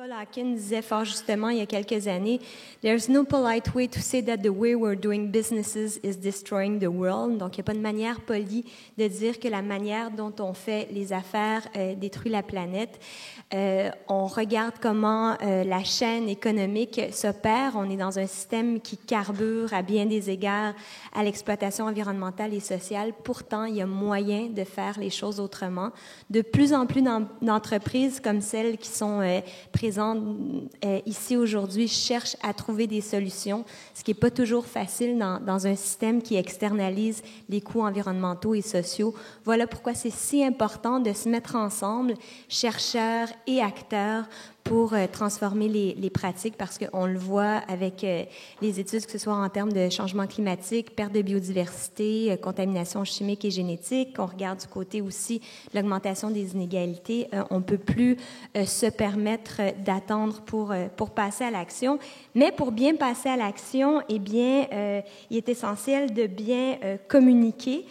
Paul Hawken disait fort justement il y a quelques années, "There's no polite way to say that the way we're doing businesses is destroying the world." Donc, il n'y a pas de manière polie de dire que la manière dont on fait les affaires détruit la planète. On regarde comment la chaîne économique s'opère. On est dans un système qui carbure à bien des égards à l'exploitation environnementale et sociale. Pourtant, il y a moyen de faire les choses autrement. De plus en plus d'entreprises comme celles qui sont présentes ici aujourd'hui cherchent à trouver des solutions, ce qui n'est pas toujours facile dans un système qui externalise les coûts environnementaux et sociaux. Voilà pourquoi c'est si important de se mettre ensemble, chercheurs et acteurs, pour transformer les pratiques, parce qu'on le voit avec les études, que ce soit en termes de changement climatique, perte de biodiversité, contamination chimique et génétique. On regarde du côté aussi de l'augmentation des inégalités. On ne peut plus se permettre d'attendre pour passer à l'action. Mais pour bien passer à l'action, eh bien, il est essentiel de bien communiquer.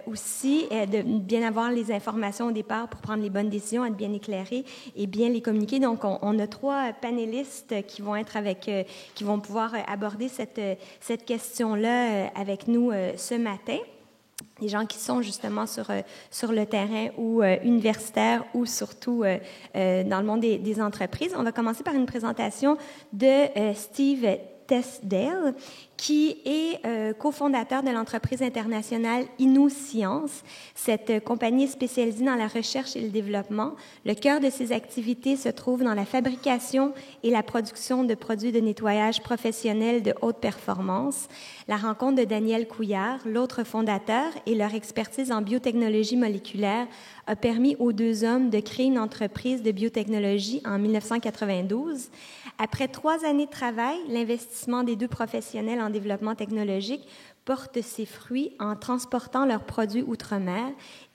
Aussi, de bien avoir les informations au départ pour prendre les bonnes décisions, être bien éclairé et bien les communiquer. Donc, on a 3 panélistes qui vont être qui vont pouvoir aborder cette question-là avec nous ce matin. Des gens qui sont justement sur le terrain ou universitaire ou surtout dans le monde des entreprises. On va commencer par une présentation de Steve Teasdale, qui est cofondateur de l'entreprise internationale InnoScience. Cette compagnie est spécialisée dans la recherche et le développement. Le cœur de ses activités se trouve dans la fabrication et la production de produits de nettoyage professionnels de haute performance. La rencontre de Daniel Couillard, l'autre fondateur, et leur expertise en biotechnologie moléculaire a permis aux 2 hommes de créer une entreprise de biotechnologie en 1992. Après 3 années de travail, l'investissement des 2 professionnels en développement technologique porte ses fruits en transportant leurs produits outre-mer.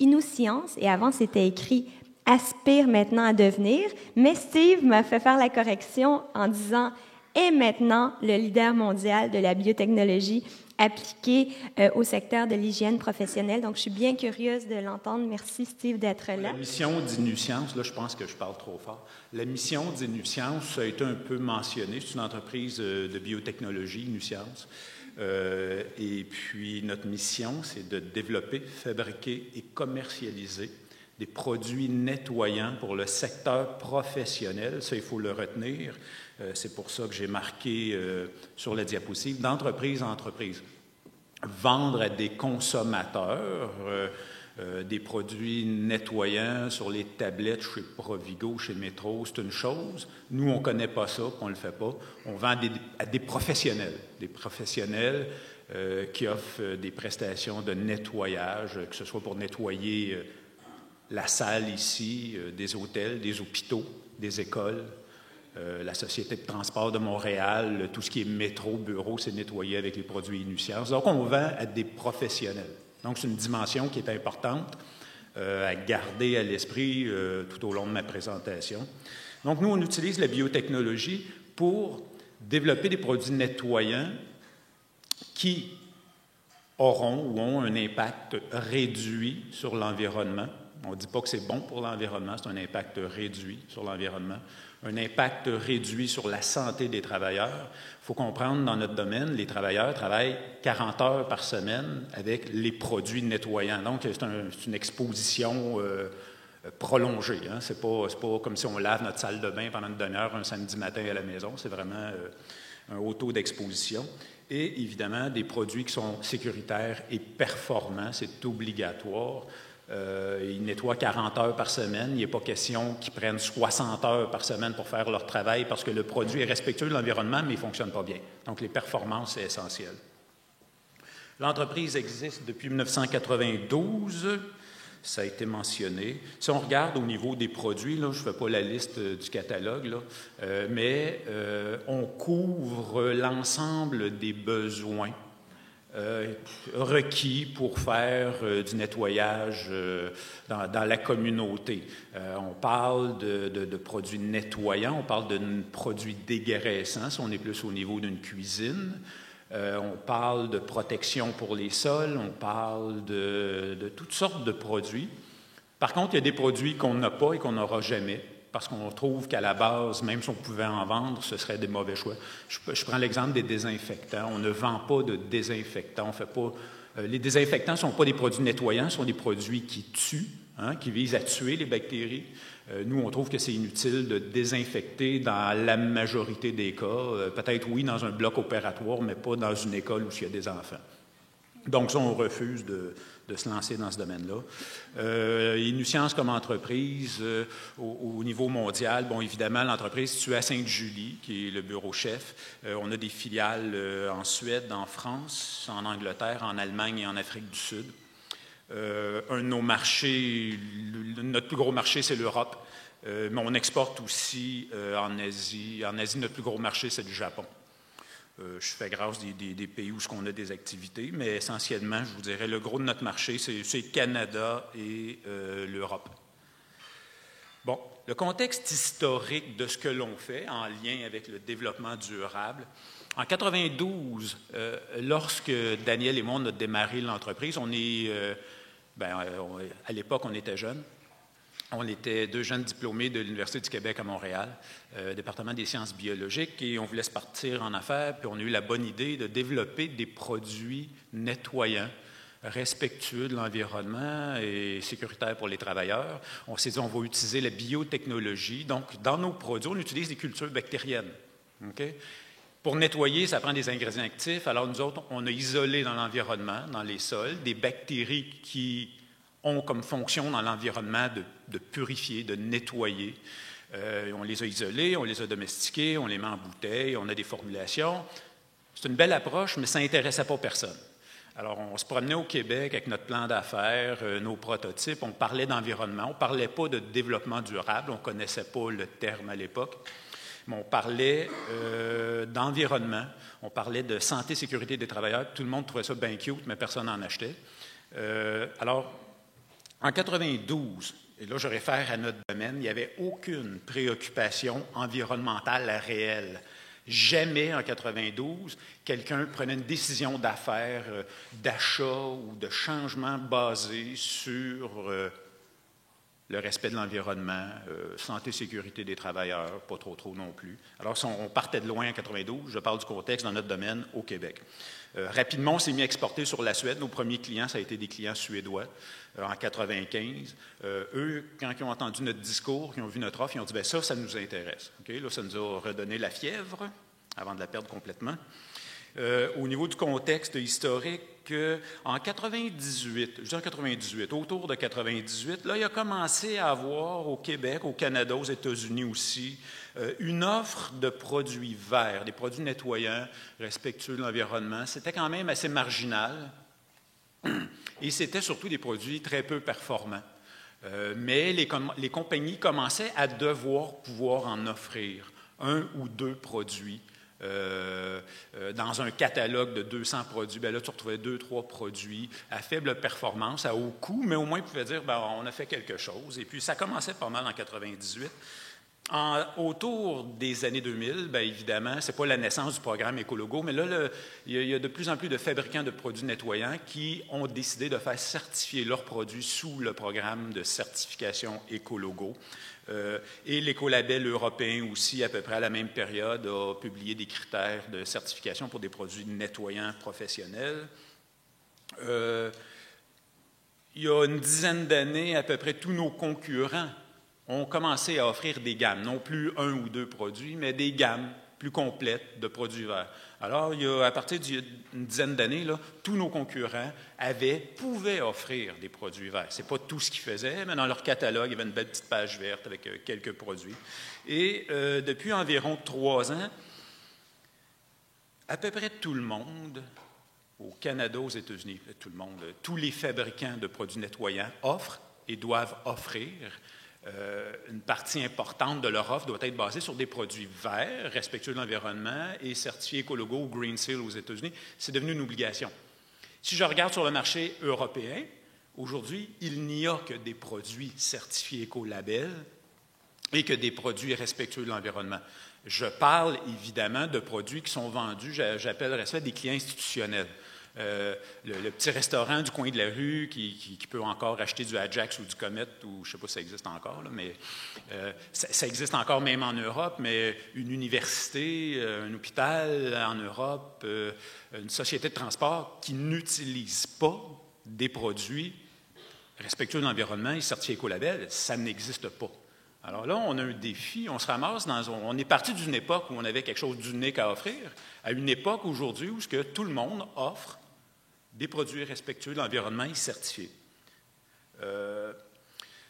InnoScience, et avant c'était écrit « aspire maintenant à devenir », mais Steve m'a fait faire la correction en disant « est maintenant le leader mondial de la biotechnologie appliquée au secteur de l'hygiène professionnelle ». Donc, je suis bien curieuse de l'entendre. Merci, Steve, d'être là. La mission d'InnoScience, là, je pense que je parle trop fort. La mission d'InnoScience, ça a été un peu mentionné. C'est une entreprise de biotechnologie, InnoScience. Et puis, notre mission, c'est de développer, fabriquer et commercialiser des produits nettoyants pour le secteur professionnel. Ça, il faut le retenir. C'est pour ça que j'ai marqué sur la diapositive d'entreprise en entreprise. Vendre à des consommateurs des produits nettoyants sur les tablettes chez Provigo, chez Métro, c'est une chose. Nous, on ne connaît pas ça, on ne le fait pas. On vend à des professionnels qui offrent des prestations de nettoyage, que ce soit pour nettoyer la salle ici, des hôtels, des hôpitaux, des écoles. La Société de transport de Montréal, tout ce qui est métro, bureau, c'est nettoyé avec les produits InnoScience. Donc, on vend à des professionnels. Donc, c'est une dimension qui est importante à garder à l'esprit tout au long de ma présentation. Donc, nous, on utilise la biotechnologie pour développer des produits nettoyants qui auront ou ont un impact réduit sur l'environnement. On ne dit pas que c'est bon pour l'environnement, c'est un impact réduit sur l'environnement. Un impact réduit sur la santé des travailleurs. Il faut comprendre, dans notre domaine, les travailleurs travaillent 40 heures par semaine avec les produits nettoyants. Donc, c'est une exposition prolongée. Hein. C'est pas comme si on lave notre salle de bain pendant une demi-heure un samedi matin à la maison. C'est vraiment un haut taux d'exposition. Et évidemment, des produits qui sont sécuritaires et performants, c'est obligatoire. Ils nettoient 40 heures par semaine. Il n'est pas question qu'ils prennent 60 heures par semaine pour faire leur travail parce que le produit est respectueux de l'environnement, mais il ne fonctionne pas bien. Donc, les performances, c'est essentiel. L'entreprise existe depuis 1992. Ça a été mentionné. Si on regarde au niveau des produits, là, je ne fais pas la liste du catalogue, là, mais on couvre l'ensemble des besoins requis pour faire du nettoyage dans la communauté. On parle de produits nettoyants, on parle de produits dégraissants, si on est plus au niveau d'une cuisine. On parle de protection pour les sols, on parle de toutes sortes de produits. Par contre, il y a des produits qu'on n'a pas et qu'on n'aura jamais. parce qu'on trouve qu'à la base, même si on pouvait en vendre, ce serait des mauvais choix. Je prends l'exemple des désinfectants. On ne vend pas de désinfectants. On fait pas, les désinfectants ne sont pas des produits nettoyants, ce sont des produits qui tuent, qui visent à tuer les bactéries. Nous, on trouve que c'est inutile de désinfecter dans la majorité des cas. Peut-être, oui, dans un bloc opératoire, mais pas dans une école où il y a des enfants. Donc, ça, on refuse de se lancer dans ce domaine-là. Inuscience comme entreprise, au niveau mondial, bon, évidemment, l'entreprise est située à Sainte-Julie, qui est le bureau chef. On a des filiales en Suède, en France, en Angleterre, en Allemagne et en Afrique du Sud. Un de nos marchés, notre plus gros marché, c'est l'Europe, mais on exporte aussi en Asie. En Asie, notre plus gros marché, c'est le Japon. Je fais grâce des pays où on a des activités, mais essentiellement, je vous dirais, le gros de notre marché, c'est le Canada et l'Europe. Bon, le contexte historique de ce que l'on fait en lien avec le développement durable. En 92, lorsque Daniel et moi, on a démarré l'entreprise, à l'époque, on était jeunes. On était 2 jeunes diplômés de l'Université du Québec à Montréal, département des sciences biologiques, et on voulait se partir en affaires, puis on a eu la bonne idée de développer des produits nettoyants, respectueux de l'environnement et sécuritaires pour les travailleurs. On s'est dit, on va utiliser la biotechnologie. Donc, dans nos produits, on utilise des cultures bactériennes. Okay? Pour nettoyer, ça prend des ingrédients actifs. Alors, nous autres, on a isolé dans l'environnement, dans les sols, des bactéries qui ont comme fonction dans l'environnement de purifier, de nettoyer. On les a isolés, on les a domestiqués, on les met en bouteille, on a des formulations. C'est une belle approche, mais ça n'intéressait pas personne. Alors, on se promenait au Québec avec notre plan d'affaires, nos prototypes, on parlait d'environnement, on ne parlait pas de développement durable, on ne connaissait pas le terme à l'époque, mais on parlait d'environnement, on parlait de santé et sécurité des travailleurs. Tout le monde trouvait ça bien cute, mais personne n'en achetait. Alors, en 92, et là je réfère à notre domaine, il n'y avait aucune préoccupation environnementale réelle. Jamais en 92, quelqu'un prenait une décision d'affaires, d'achat ou de changement basé sur le respect de l'environnement, santé et sécurité des travailleurs, pas trop non plus. Alors, on partait de loin en 92, je parle du contexte dans notre domaine au Québec. Rapidement, on s'est mis à exporter sur la Suède. Nos premiers clients, ça a été des clients suédois en 95. Eux, quand ils ont entendu notre discours, ils ont vu notre offre, ils ont dit bien, ça nous intéresse. Okay? Là, ça nous a redonné la fièvre avant de la perdre complètement. Au niveau du contexte historique, en 98, je dis en 98, autour de 98, là, il a commencé à avoir au Québec, au Canada, aux États-Unis aussi, une offre de produits verts, des produits nettoyants, respectueux de l'environnement. C'était quand même assez marginal et c'était surtout des produits très peu performants. Mais les compagnies commençaient à devoir pouvoir en offrir 1 ou 2 produits. Dans un catalogue de 200 produits, bien là, tu retrouvais 2-3 produits à faible performance, à haut coût, mais au moins, tu pouvais dire, bien, on a fait quelque chose. Et puis, ça commençait pas mal en 98. Autour des années 2000, bien évidemment, ce n'est pas la naissance du programme Écologo, mais là, il y a de plus en plus de fabricants de produits nettoyants qui ont décidé de faire certifier leurs produits sous le programme de certification Écologo. Et l'Écolabel européen aussi, à peu près à la même période, a publié des critères de certification pour des produits nettoyants professionnels. Il y a une dizaine d'années, à peu près tous nos concurrents ont commencé à offrir des gammes, non plus 1 ou 2 produits, mais des gammes plus complètes de produits verts. Alors, à partir d'une dizaine d'années, tous nos concurrents pouvaient offrir des produits verts. Ce n'est pas tout ce qu'ils faisaient, mais dans leur catalogue, il y avait une belle petite page verte avec quelques produits. Et depuis environ 3 ans, à peu près tout le monde, au Canada, aux États-Unis, tout le monde, tous les fabricants de produits nettoyants offrent et doivent offrir. Une partie importante de leur offre doit être basée sur des produits verts, respectueux de l'environnement et certifiés Écologo ou Green Seal aux États-Unis. C'est devenu une obligation. Si je regarde sur le marché européen, aujourd'hui, il n'y a que des produits certifiés Écolabel et que des produits respectueux de l'environnement. Je parle évidemment de produits qui sont vendus, j'appellerais ça des clients institutionnels. le petit restaurant du coin de la rue qui peut encore acheter du Ajax ou du Comet, ou je ne sais pas si ça existe encore, là, mais ça existe encore même en Europe, mais une université, un hôpital en Europe, une société de transport qui n'utilise pas des produits respectueux de l'environnement et certifiés écolabel, ça n'existe pas. Alors là, on a un défi, on se ramasse on est parti d'une époque où on avait quelque chose d'unique à offrir, à une époque aujourd'hui où tout le monde offre des produits respectueux de l'environnement et certifiés.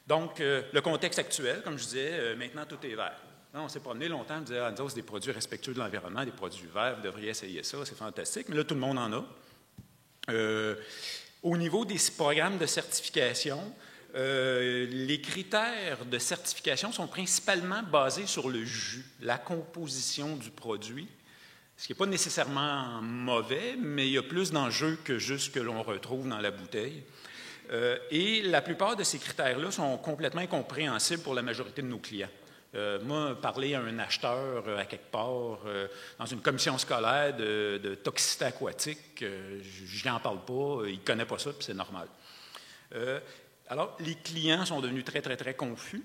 Donc, le contexte actuel, comme je disais, maintenant tout est vert. Là, on s'est promené longtemps, on disait, c'est des produits respectueux de l'environnement, des produits verts, vous devriez essayer ça, c'est fantastique, mais là, tout le monde en a. Au niveau des programmes de certification, les critères de certification sont principalement basés sur le jus, la composition du produit, ce qui n'est pas nécessairement mauvais, mais il y a plus d'enjeux que juste ce que l'on retrouve dans la bouteille. Et la plupart de ces critères-là sont complètement incompréhensibles pour la majorité de nos clients. Moi, parler à un acheteur à quelque part, dans une commission scolaire de toxicité aquatique, je n'y en parle pas, il ne connaît pas ça, puis c'est normal. Alors, les clients sont devenus très, très, très confus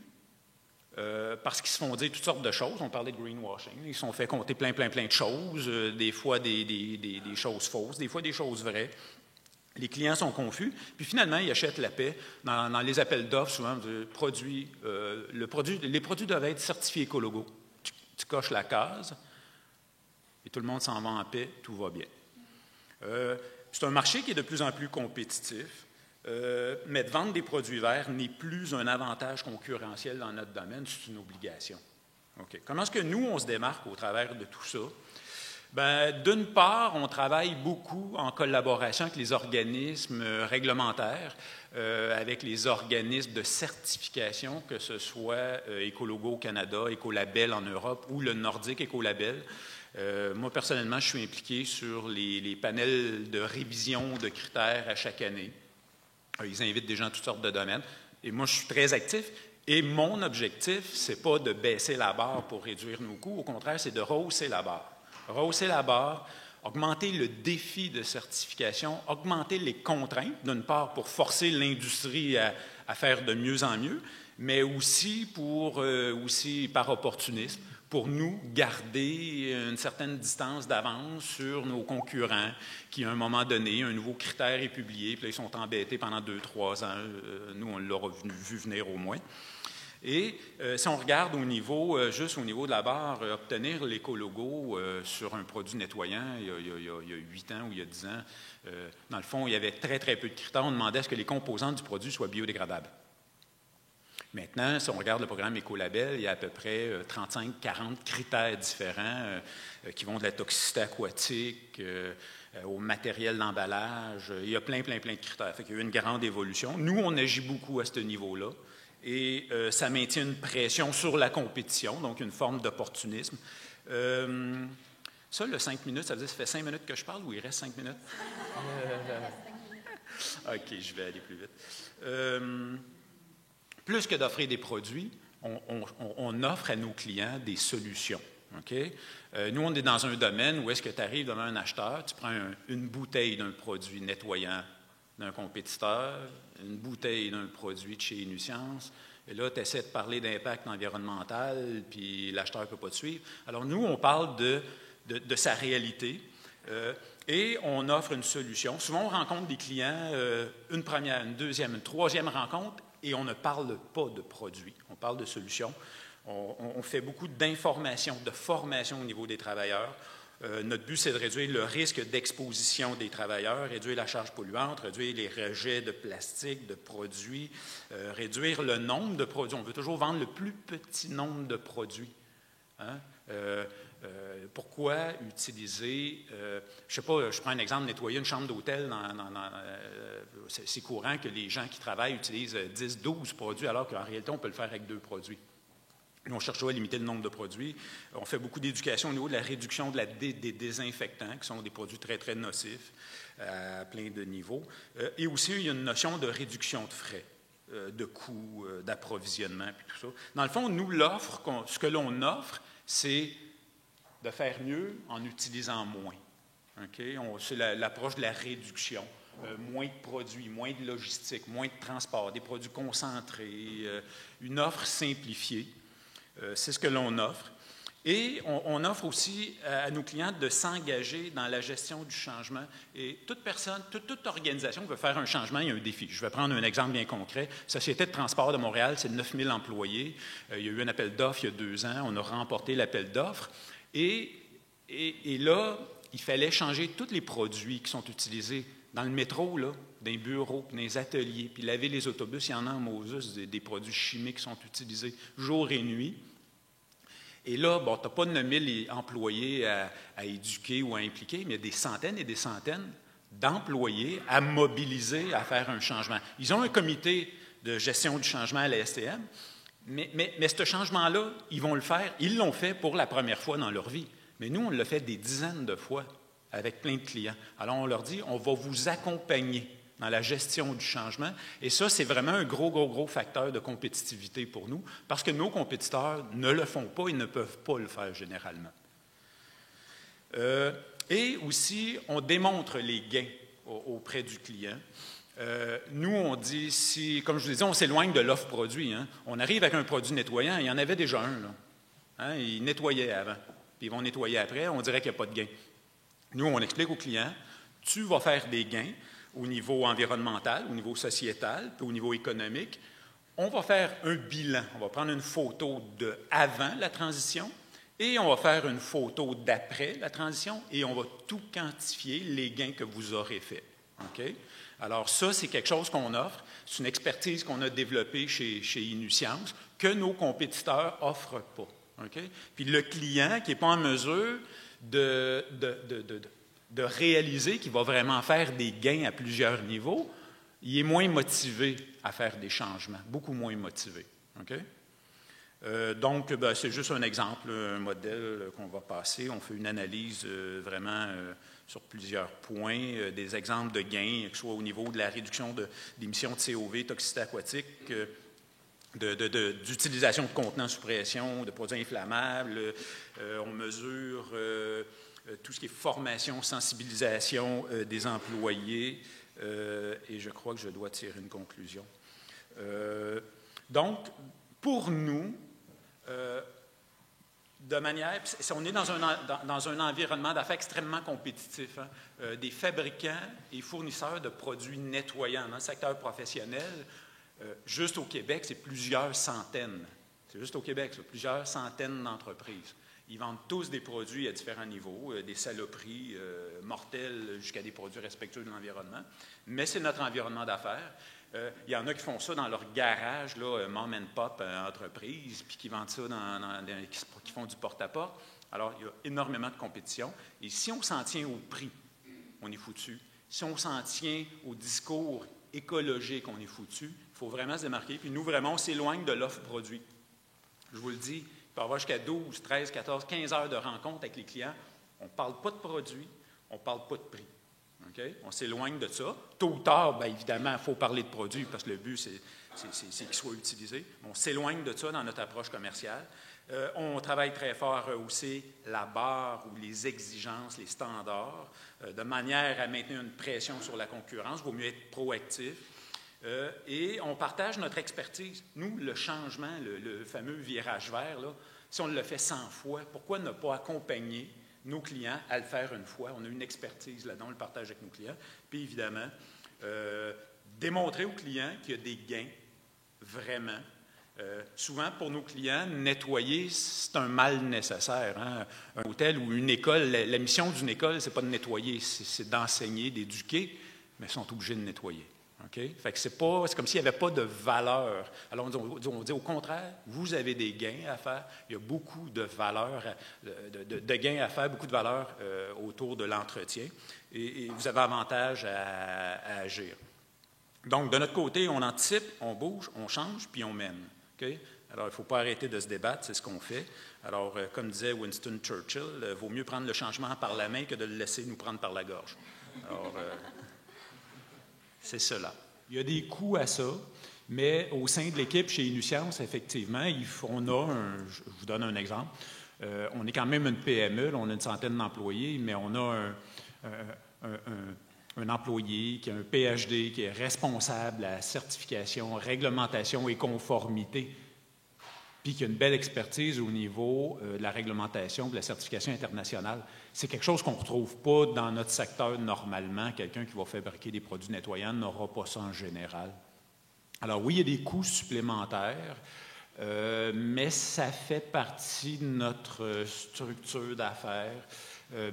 parce qu'ils se font dire toutes sortes de choses. On parlait de greenwashing. Ils se sont fait compter plein de choses, des fois des choses fausses, des fois des choses vraies. Les clients sont confus, puis finalement, ils achètent la paix. Dans les appels d'offres, souvent, les produits doivent être certifiés écologos. Tu coches la case, et tout le monde s'en va en paix, tout va bien. C'est un marché qui est de plus en plus compétitif, mais de vendre des produits verts n'est plus un avantage concurrentiel dans notre domaine, c'est une obligation. Okay. Comment est-ce que nous, on se démarque au travers de tout ça? Bien, d'une part, on travaille beaucoup en collaboration avec les organismes réglementaires, avec les organismes de certification, que ce soit Écologo au Canada, Écolabel en Europe ou le Nordique Écolabel. Moi, personnellement, je suis impliqué sur les panels de révision de critères à chaque année. Ils invitent des gens de toutes sortes de domaines. Et moi, je suis très actif. Et mon objectif, ce n'est pas de baisser la barre pour réduire nos coûts. Au contraire, c'est de rehausser la barre. Rehausser la barre, augmenter le défi de certification, augmenter les contraintes, d'une part pour forcer l'industrie à faire de mieux en mieux, mais aussi par opportunisme, pour nous garder une certaine distance d'avance sur nos concurrents qui, à un moment donné, un nouveau critère est publié, puis là, ils sont embêtés pendant 2-3 ans. Nous, on l'aura vu venir au moins. Et si on regarde juste au niveau de la barre, obtenir l'écologo sur un produit nettoyant, il y a 8 ans ou il y a 10 ans, dans le fond, il y avait très, très peu de critères. On demandait à ce que les composantes du produit soient biodégradables. Maintenant, si on regarde le programme Écolabel, il y a à peu près 35-40 critères différents qui vont de la toxicité aquatique au matériel d'emballage. Il y a plein de critères. Fait qu'il y a eu une grande évolution. Nous, on agit beaucoup à ce niveau-là. Et ça maintient une pression sur la compétition, donc une forme d'opportunisme. Ça, le 5 minutes, ça veut dire que ça fait 5 minutes que je parle ou il reste 5 minutes? OK, je vais aller plus vite. Plus que d'offrir des produits, on offre à nos clients des solutions. Okay? Nous, on est dans un domaine où est-ce que tu arrives devant un acheteur, tu prends une bouteille d'un produit nettoyant d'un compétiteur, une bouteille d'un produit de chez Inuscience, et là, tu essaies de parler d'impact environnemental, puis l'acheteur ne peut pas te suivre. Alors, nous, on parle de sa réalité et on offre une solution. Souvent, on rencontre des clients, une première, une deuxième, une troisième rencontre, et on ne parle pas de produits, on parle de solutions. On fait beaucoup d'information, de formation au niveau des travailleurs. Notre but, c'est de réduire le risque d'exposition des travailleurs, réduire la charge polluante, réduire les rejets de plastique, de produits, réduire le nombre de produits. On veut toujours vendre le plus petit nombre de produits. Hein? Pourquoi utiliser, je ne sais pas, je prends un exemple, nettoyer une chambre d'hôtel, c'est courant que les gens qui travaillent utilisent 10-12 produits, alors qu'en réalité, on peut le faire avec 2 produits. Nous, on cherche toujours à limiter le nombre de produits. On fait beaucoup d'éducation au niveau de la réduction des désinfectants, qui sont des produits très, très nocifs à plein de niveaux. Et aussi, il y a une notion de réduction de frais, de coûts, d'approvisionnement, puis tout ça. Dans le fond, nous, ce que l'on offre, c'est de faire mieux en utilisant moins. Okay? C'est l'approche de la réduction. Moins de produits, moins de logistique, moins de transport, des produits concentrés, une offre simplifiée. C'est ce que l'on offre. Et on offre aussi à nos clients de s'engager dans la gestion du changement. Et toute personne, toute organisation qui veut faire un changement, il y a un défi. Je vais prendre un exemple bien concret. Société de transport de Montréal, c'est 9000 employés. Il y a eu un appel d'offres il y a 2 ans. On a remporté l'appel d'offres. Et là, il fallait changer tous les produits qui sont utilisés dans le métro, là, dans les bureaux, dans les ateliers, puis laver les autobus. Il y en a en Moses, des produits chimiques qui sont utilisés jour et nuit. Et là, bon, tu n'as pas 9000 employés à éduquer ou à impliquer, mais il y a des centaines et des centaines d'employés à mobiliser, à faire un changement. Ils ont un comité de gestion du changement à la STM, mais ce changement-là, ils vont le faire. Ils l'ont fait pour la première fois dans leur vie. Mais nous, on l'a fait des dizaines de fois avec plein de clients. Alors, on leur dit, on va vous accompagner dans la gestion du changement. Et ça, c'est vraiment un gros facteur de compétitivité pour nous, parce que nos compétiteurs ne le font pas et ne peuvent pas le faire généralement. Et aussi, on démontre les gains auprès du client. Nous, on dit, comme je vous l'ai dit, on s'éloigne de l'offre produit. Hein. On arrive avec un produit nettoyant, il y en avait déjà un. Là. Hein, ils nettoyaient avant, puis ils vont nettoyer après, on dirait qu'il n'y a pas de gain. Nous, on explique aux clients, tu vas faire des gains au niveau environnemental, au niveau sociétal, puis au niveau économique. On va faire un bilan. On va prendre une photo de avant la transition et on va faire une photo d'après la transition et on va tout quantifier les gains que vous aurez faits. Okay? Alors ça, c'est quelque chose qu'on offre. C'est une expertise qu'on a développée chez Inuscience que nos compétiteurs n'offrent pas. Okay? Puis le client qui n'est pas en mesure de réaliser qu'il va vraiment faire des gains à plusieurs niveaux, il est moins motivé à faire des changements, beaucoup moins motivé. Okay? Donc, c'est juste un exemple, un modèle qu'on va passer. On fait une analyse vraiment sur plusieurs points, des exemples de gains, que ce soit au niveau de la réduction d'émissions de COV, toxicité aquatique, d'utilisation de contenants sous pression, de produits inflammables. On mesure tout ce qui est formation, sensibilisation des employés, et je crois que je dois tirer une conclusion. Donc, pour nous, de manière, on est dans un environnement d'affaires extrêmement compétitif, hein, des fabricants et fournisseurs de produits nettoyants dans le secteur professionnel, juste au Québec, c'est plusieurs centaines. C'est juste au Québec, c'est plusieurs centaines d'entreprises. Ils vendent tous des produits à différents niveaux, des saloperies mortelles jusqu'à des produits respectueux de l'environnement. Mais c'est notre environnement d'affaires. Il y en a qui font ça dans leur garage, là, mom and pop entreprise, puis qui vendent ça, qui font du porte-à-porte. Alors, il y a énormément de compétition. Et si on s'en tient au prix, on est foutu. Si on s'en tient au discours écologique, on est foutu. Il faut vraiment se démarquer. Puis nous, vraiment, on s'éloigne de l'offre produit. Je vous le dis, il peut y avoir jusqu'à 12, 13, 14, 15 heures de rencontre avec les clients. On ne parle pas de produit, on ne parle pas de prix. Okay? On s'éloigne de ça. Tôt ou tard, bien évidemment, il faut parler de produit parce que le but, c'est qu'il soit utilisé. On s'éloigne de ça dans notre approche commerciale. On travaille très fort à rehausser la barre ou les exigences, les standards, de manière à maintenir une pression sur la concurrence. Il vaut mieux être proactif. Et on partage notre expertise. Nous, le changement, le fameux virage vert, là, si on le fait 100 fois, pourquoi ne pas accompagner nos clients à le faire une fois? On a une expertise là-dedans, on le partage avec nos clients. Puis évidemment, démontrer aux clients qu'il y a des gains, vraiment. Souvent, pour nos clients, nettoyer, c'est un mal nécessaire. Hein? Un hôtel ou une école, la mission d'une école, c'est pas de nettoyer, c'est d'enseigner, d'éduquer, mais ils sont obligés de nettoyer. Okay? Fait que c'est comme s'il n'y avait pas de valeur. Alors, on dit au contraire, vous avez des gains à faire. Il y a beaucoup de valeur, de gains à faire, beaucoup de valeur autour de l'entretien. Et vous avez avantage à agir. Donc, de notre côté, on anticipe, on bouge, on change, puis on mène. Okay? Alors, il ne faut pas arrêter de se débattre, c'est ce qu'on fait. Alors, comme disait Winston Churchill, il vaut mieux prendre le changement par la main que de le laisser nous prendre par la gorge. Alors, c'est cela. Il y a des coûts à ça, mais au sein de l'équipe chez Inuscience, effectivement, je vous donne un exemple. On est quand même une PME, là, on a une centaine d'employés, mais on a un employé qui a un PhD, qui est responsable à certification, réglementation et conformité, puis qui a une belle expertise au niveau de la réglementation, de la certification internationale. C'est quelque chose qu'on ne retrouve pas dans notre secteur normalement. Quelqu'un qui va fabriquer des produits nettoyants n'aura pas ça en général. Alors oui, il y a des coûts supplémentaires, mais ça fait partie de notre structure d'affaires.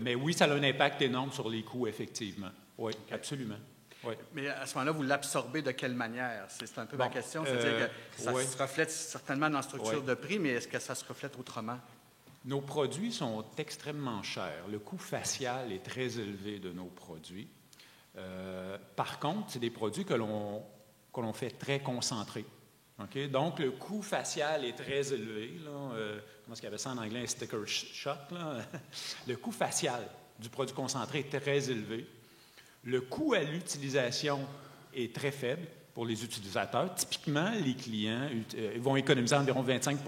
Mais oui, ça a un impact énorme sur les coûts, effectivement. Oui, absolument. Oui. Mais à ce moment-là, vous l'absorbez de quelle manière? C'est un peu ma question. C'est-à-dire que ça se reflète certainement dans la structure de prix, mais est-ce que ça se reflète autrement? Nos produits sont extrêmement chers. Le coût facial est très élevé de nos produits. Par contre, c'est des produits que l'on fait très concentrés. Okay? Donc, le coût facial est très élevé. Là, comment est-ce qu'il y avait ça en anglais? Un sticker shock. Là. Le coût facial du produit concentré est très élevé. Le coût à l'utilisation est très faible pour les utilisateurs. Typiquement, les clients vont économiser environ 25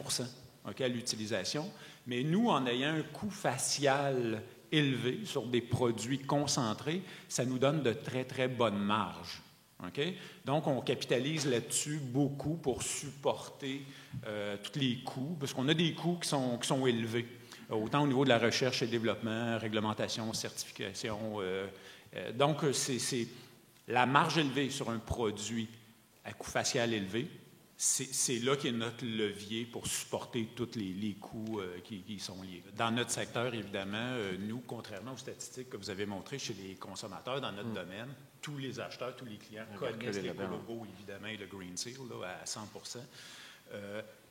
à l'utilisation. Mais nous, en ayant un coût facial élevé sur des produits concentrés, ça nous donne de très, très bonnes marges. Okay? Donc, on capitalise là-dessus beaucoup pour supporter tous les coûts, parce qu'on a des coûts qui sont élevés, autant au niveau de la recherche et développement, réglementation, certification. Donc, c'est la marge élevée sur un produit à coût facial élevé, c'est là qu'est notre levier pour supporter tous les coûts qui sont liés. Dans notre secteur, évidemment, nous, contrairement aux statistiques que vous avez montrées chez les consommateurs dans notre domaine, tous les acheteurs, tous les clients connaissent les logos, évidemment, et le Green Seal là, à 100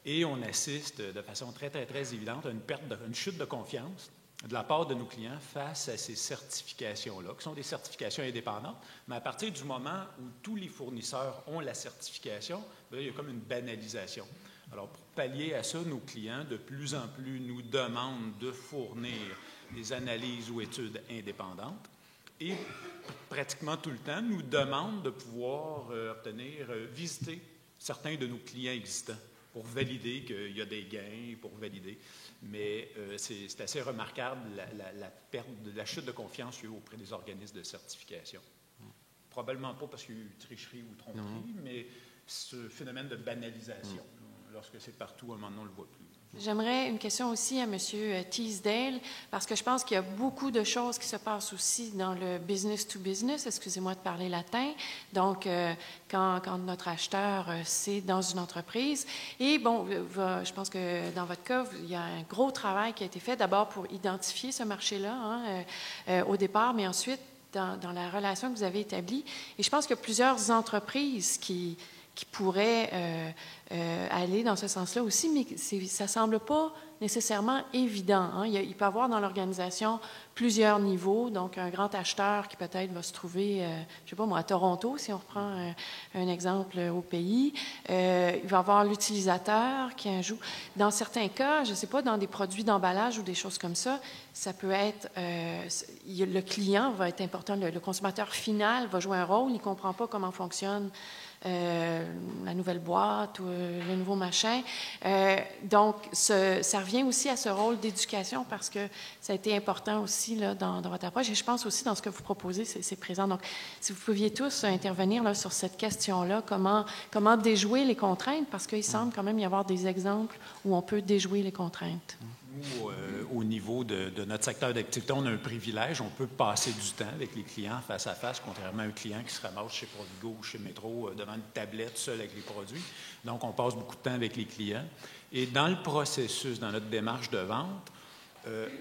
et on assiste de façon très, très, très évidente à une chute de confiance de la part de nos clients face à ces certifications-là, qui sont des certifications indépendantes. Mais à partir du moment où tous les fournisseurs ont la certification, bien, il y a comme une banalisation. Alors, pour pallier à ça, nos clients, de plus en plus, nous demandent de fournir des analyses ou études indépendantes et pratiquement tout le temps, nous demandent de pouvoir visiter certains de nos clients existants pour valider qu'il y a des gains, pour valider. Mais c'est assez remarquable la chute de confiance qu'il y a eu auprès des organismes de certification. Probablement pas parce qu'il y a eu tricherie ou tromperie, mais ce phénomène de banalisation, lorsque c'est partout, à un moment donné, on ne le voit plus. J'aimerais une question aussi à M. Teasdale, parce que je pense qu'il y a beaucoup de choses qui se passent aussi dans le business-to-business, excusez-moi de parler latin, donc quand notre acheteur, c'est dans une entreprise. Et bon, je pense que dans votre cas, il y a un gros travail qui a été fait, d'abord pour identifier ce marché-là au départ, mais ensuite dans la relation que vous avez établie. Et je pense qu'il y a plusieurs entreprises qui pourraient aller dans ce sens-là aussi, mais ça ne semble pas nécessairement évident. Hein. Il peut y avoir dans l'organisation plusieurs niveaux, donc un grand acheteur qui peut-être va se trouver, je ne sais pas moi, à Toronto, si on reprend un exemple au pays. Il va y avoir l'utilisateur qui joue. Dans certains cas, je ne sais pas, dans des produits d'emballage ou des choses comme ça, ça peut être, le client va être important, le consommateur final va jouer un rôle, il ne comprend pas comment fonctionne la nouvelle boîte ou le nouveau machin. Donc, ça revient aussi à ce rôle d'éducation parce que ça a été important aussi là, dans votre approche. Et je pense aussi dans ce que vous proposez, c'est présent. Donc, si vous pouviez tous intervenir là, sur cette question-là, comment déjouer les contraintes, parce qu'il semble quand même y avoir des exemples où on peut déjouer les contraintes. Nous, au niveau de notre secteur d'activité, on a un privilège. On peut passer du temps avec les clients face à face, contrairement à un client qui se ramasse chez Provigo ou chez Métro devant une tablette seul avec les produits. Donc, on passe beaucoup de temps avec les clients. Et dans le processus, dans notre démarche de vente,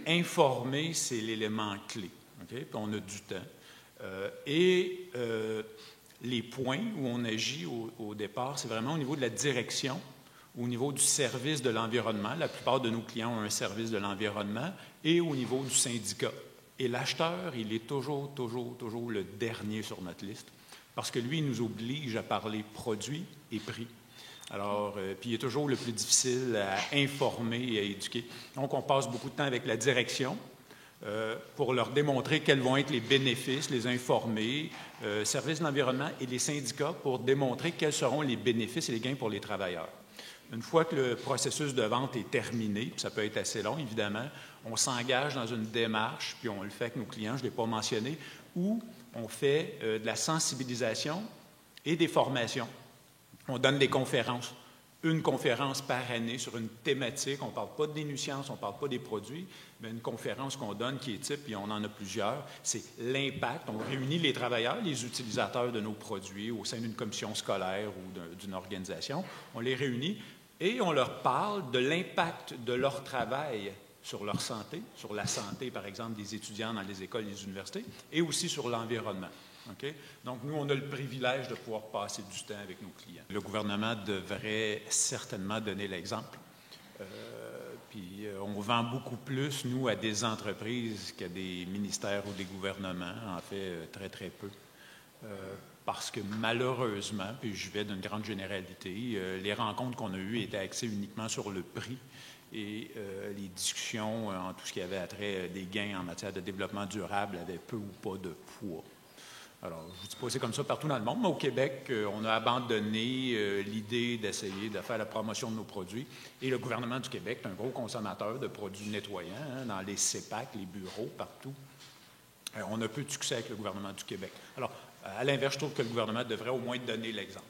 informer, c'est l'élément clé. Okay? Puis on a du temps. Les points où on agit au départ, c'est vraiment au niveau de la direction, au niveau du service de l'environnement. La plupart de nos clients ont un service de l'environnement et au niveau du syndicat. Et l'acheteur, il est toujours le dernier sur notre liste parce que lui, il nous oblige à parler produits et prix. Alors, puis il est toujours le plus difficile à informer et à éduquer. Donc, on passe beaucoup de temps avec la direction pour leur démontrer quels vont être les bénéfices, les informer, service de l'environnement et les syndicats pour démontrer quels seront les bénéfices et les gains pour les travailleurs. Une fois que le processus de vente est terminé, puis ça peut être assez long, évidemment, on s'engage dans une démarche, puis on le fait avec nos clients, je ne l'ai pas mentionné, où on fait de la sensibilisation et des formations. On donne des conférences. Une conférence par année sur une thématique. On ne parle pas de dénuisance, on ne parle pas des produits, mais une conférence qu'on donne qui est type, et on en a plusieurs, c'est l'impact. On réunit les travailleurs, les utilisateurs de nos produits au sein d'une commission scolaire ou d'une organisation. On les réunit et on leur parle de l'impact de leur travail sur leur santé, sur la santé, par exemple, des étudiants dans les écoles et les universités, et aussi sur l'environnement. Okay? Donc, nous, on a le privilège de pouvoir passer du temps avec nos clients. Le gouvernement devrait certainement donner l'exemple. Puis, on vend beaucoup plus, nous, à des entreprises qu'à des ministères ou des gouvernements. En fait, très, très peu. Parce que malheureusement, puis je vais d'une grande généralité, les rencontres qu'on a eues étaient axées uniquement sur le prix et les discussions en tout ce qui avait attrait des gains en matière de développement durable avaient peu ou pas de poids. Alors, je ne vous dis pas que c'est comme ça partout dans le monde, mais au Québec, on a abandonné l'idée d'essayer de faire la promotion de nos produits. Et le gouvernement du Québec est un gros consommateur de produits nettoyants, dans les CEPAC, les bureaux, partout. On a peu de succès avec le gouvernement du Québec. Alors, à l'inverse, je trouve que le gouvernement devrait au moins donner l'exemple.